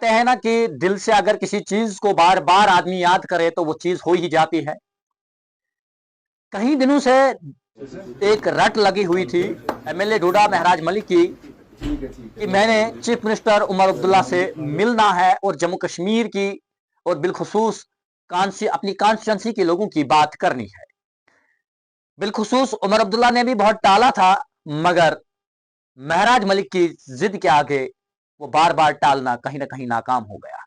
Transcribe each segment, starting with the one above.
कहते हैं ना कि दिल से अगर किसी चीज को बार बार आदमी याद करे तो वो चीज हो ही जाती है। कई दिनों से एक रट लगी हुई थी एमएलए डोडा महराज मलिक की कि मैंने चीफ मिनिस्टर उमर अब्दुल्ला से मिलना है और जम्मू कश्मीर की और बिलखुसूस अपनी कॉन्स्टिट्यूंसी के लोगों की बात करनी है। बिलखुसूस उमर अब्दुल्ला ने भी बहुत टाला था, मगर महराज मलिक की जिद के आगे वो बार बार टालना कहीं ना कहीं नाकाम हो गया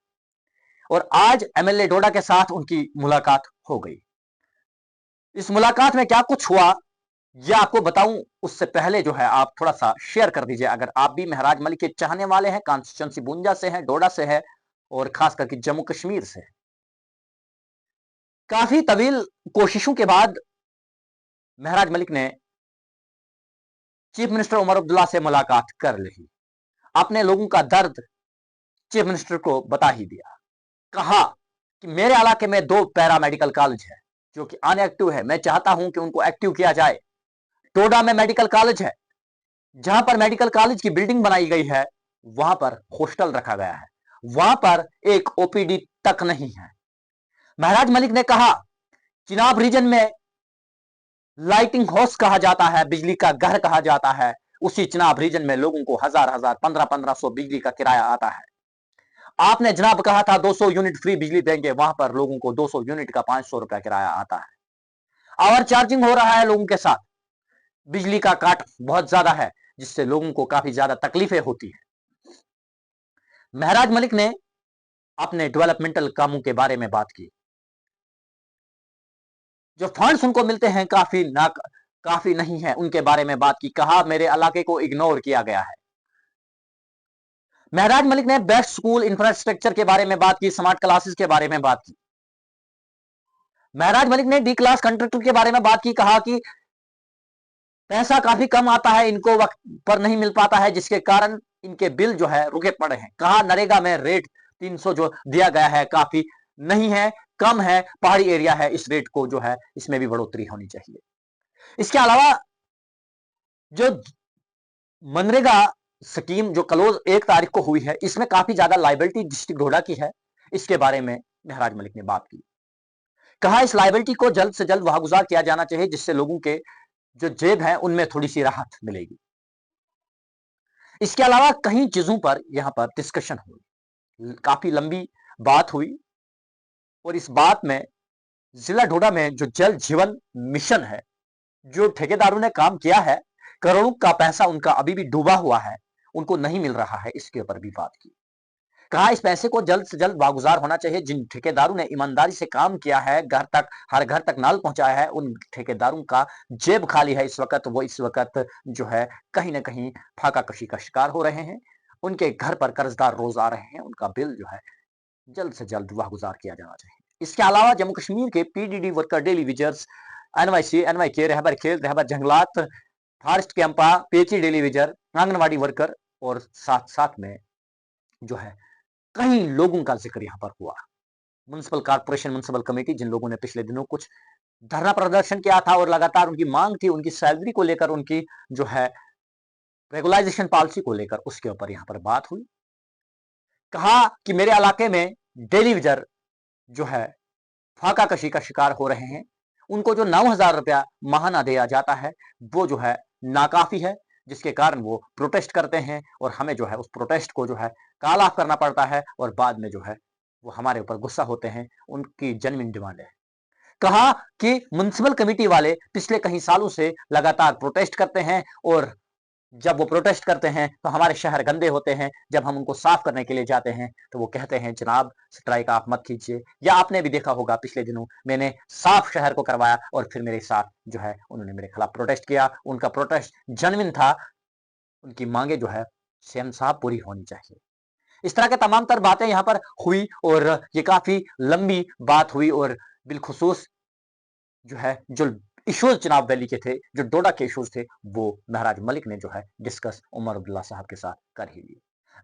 और आज एमएलए डोडा के साथ उनकी मुलाकात हो गई। इस मुलाकात में क्या कुछ हुआ यह आपको बताऊं, उससे पहले जो है आप थोड़ा सा शेयर कर दीजिए अगर आप भी महराज मलिक के चाहने वाले हैं, कॉन्स्टिट्यूंसी बुंजा से हैं, डोडा से है और खास करके जम्मू कश्मीर से। काफी तवील कोशिशों के बाद महराज मलिक ने चीफ मिनिस्टर उमर अब्दुल्ला से मुलाकात कर ली। अपने लोगों का दर्द चीफ मिनिस्टर को बता ही दिया। कहा कि मेरे इलाके में 2 पैरामेडिकल कॉलेज है जो कि अनएक्टिव है, मैं चाहता हूं कि उनको एक्टिव किया जाए। टोडा में मेडिकल कॉलेज है, जहां पर मेडिकल कॉलेज की बिल्डिंग बनाई गई है वहां पर हॉस्टल रखा गया है, वहां पर एक ओपीडी तक नहीं है। महराज मलिक ने कहा चिनाब रीजन में लाइटिंग हाउस कहा जाता है, बिजली का घर कहा जाता है, उसी चिनाब रीजन में लोगों को हजार हजार 1500 बिजली का किराया आता है। आपने जनाब कहा था 200 यूनिट फ्री बिजली देंगे, वहां पर लोगों को 200 यूनिट का 500 रुपया किराया आता है। आवर चार्जिंग हो रहा है लोगों के साथ, बिजली का काट बहुत ज्यादा है जिससे लोगों को काफी ज्यादा तकलीफें होती है। महराज मलिक ने अपने डेवलपमेंटल कामों के बारे में बात की, जो फंड्स उनको मिलते हैं काफी नहीं है उनके बारे में बात की। कहा मेरे इलाके को इग्नोर किया गया है। महराज मलिक ने बेस्ट स्कूल इंफ्रास्ट्रक्चर के बारे में बात की, स्मार्ट क्लासेस के बारे में बात की। महराज मलिक ने डी क्लास कंट्रैक्टर के बारे में बात की। कहा कि पैसा काफी कम आता है, इनको वक्त पर नहीं मिल पाता है जिसके कारण इनके बिल जो है रुके पड़े हैं। कहा नरेगा में रेट 300 जो दिया गया है काफी नहीं है, कम है, पहाड़ी एरिया है, इस रेट को जो है इसमें भी बढ़ोतरी होनी चाहिए। इसके अलावा जो मनरेगा स्कीम जो क्लोज 1 तारीख को हुई है, इसमें काफी ज्यादा लाइबिलिटी डिस्ट्रिक्ट डोडा की है, इसके बारे में महराज मलिक ने बात की। कहा इस लाइबिलिटी को जल्द से जल्द वागुजार किया जाना चाहिए जिससे लोगों के जो जेब है उनमें थोड़ी सी राहत मिलेगी। इसके अलावा कई चीजों पर यहां पर डिस्कशन हुई, काफी लंबी बात हुई और इस बात में जिला डोडा में जो जल जीवन मिशन है, जो ठेकेदारों ने काम किया है, करोड़ों का पैसा उनका अभी भी डूबा हुआ है, उनको नहीं मिल रहा है, इसके ऊपर भी बात की। कहा इस पैसे को जल्द से जल्द वागुजार होना चाहिए। जिन ठेकेदारों ने ईमानदारी से काम किया है, हर घर तक नल पहुंचाया है, उन ठेकेदारों का जेब खाली है इस वक्त। वो इस वक्त जो है कहीं ना कहीं फाका कशी का शिकार हो रहे हैं, उनके घर पर कर्जदार रोज आ रहे हैं, उनका बिल जो है जल्द से जल्द वागुजार किया जाना चाहिए। इसके अलावा जम्मू कश्मीर के PDD worker, daily wagers, NYC, NYK, रहबर खेल, रहबर जंगलात, फॉरेस्ट कैंपा, पेची डेली विजर, आंगनवाड़ी वर्कर और साथ साथ में जो है कई लोगों का जिक्र यहां पर हुआ। म्युनिसिपल कॉर्पोरेशन, म्युनिसिपल कमेटी, जिन लोगों ने पिछले दिनों कुछ धरना प्रदर्शन किया था और लगातार उनकी मांग थी, उनकी सैलरी को लेकर, उनकी जो है रेगुलाइजेशन पॉलिसी को लेकर, उसके ऊपर यहां पर बात हुई। कहा कि मेरे इलाके में डेली विजर जो है फाका कशी का शिकार हो रहे हैं, उनको जो 9,000 रुपया माहाना दिया जाता है वो जो है नाकाफी है, जिसके कारण वो प्रोटेस्ट करते हैं और हमें जो है उस प्रोटेस्ट को जो है कॉल ऑफ करना पड़ता है और बाद में जो है वो हमारे ऊपर गुस्सा होते हैं। उनकी जेन्युइन डिमांड है। कहा कि म्युनिसिपल कमेटी वाले पिछले कई सालों से लगातार प्रोटेस्ट करते हैं और जब वो प्रोटेस्ट करते हैं तो हमारे शहर गंदे होते हैं, जब हम उनको साफ करने के लिए जाते हैं तो वो कहते हैं जनाब स्ट्राइक आप मत कीजिए। या आपने भी देखा होगा पिछले दिनों मैंने साफ शहर को करवाया और फिर मेरे साथ जो है उन्होंने मेरे खिलाफ प्रोटेस्ट किया। उनका प्रोटेस्ट जेन्युइन था, उनकी मांगे जो है सीएम साहब पूरी होनी चाहिए। इस तरह के तमाम तर बातें यहां पर हुई और ये काफी लंबी बात हुई और बिलखुसूस जो है जो इश्यूज चुनाव वैली के थे, जो डोडा के इश्यूज थे, वो महराज मलिक ने जो है डिस्कस उमर अब्दुल्ला साहब के साथ कर ही लिए।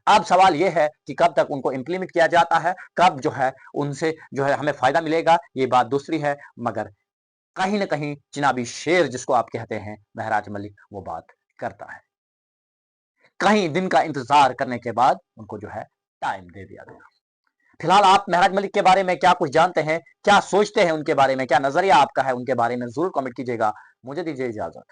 अब सवाल यह है कि कब तक उनको इंप्लीमेंट किया जाता है, कब जो है उनसे जो है हमें फायदा मिलेगा, ये बात दूसरी है। मगर कहीं ना कहीं चिनाबी शेर जिसको आप कहते हैं महराज मलिक, वो बात करता है। कहीं दिन का इंतजार करने के बाद उनको जो है टाइम दे दिया गया। फिलहाल आप महराज मलिक के बारे में क्या कुछ जानते हैं, क्या सोचते हैं उनके बारे में, क्या नजरिया आपका है उनके बारे में, जरूर कमेंट कीजिएगा। मुझे दीजिए इजाजत।